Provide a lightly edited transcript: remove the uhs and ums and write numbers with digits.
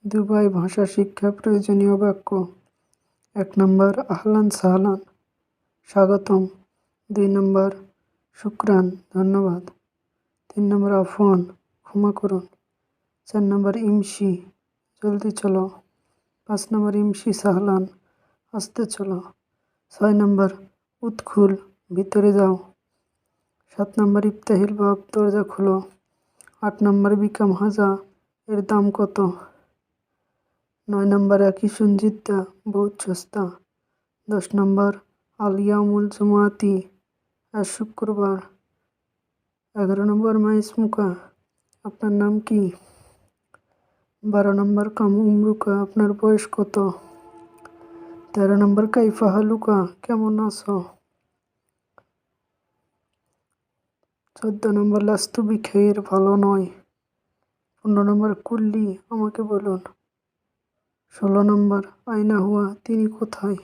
Dubai ভাষা শিক্ষা প্রয়োজনীয় বাক্য। ১ নম্বর আহলান সাহলান স্বাগতম। ২ নম্বর শুকরান ধন্যবাদ। ৩ নম্বর আফওয়ান ক্ষমা করুন। ৪ নম্বর ইমশি জলদি চলো। ৫ নম্বর ইমশি সাহলান আস্তে চলো। ৬ নম্বর উদখুল ভিতরে যাও। ৭ নম্বর ইফতাহিল বাব দরজা খোলো। ৮ নম্বর বিকাম হাজা এর দাম কত। ৯ নম্বর আকিসুন জিদ্দা বহুত সস্তা। ১০ নম্বর আল ইয়াউমুল জুমাতি আজ শুক্রবার। ১১ নম্বর মা ইসমুকা আপনার নাম কি। ১২ নম্বর কাম উমরুকা আপনার বয়স কত। ১৩ নম্বর কাইফা হালুকা কেমন আছো। ১৪ নম্বর লাস্তু বিখের ভালো নয়। ১৫ নম্বর কুল্লি আমাকে বলুন। ১৬ নম্বর আয়না হুয়া তিনি কোথায়।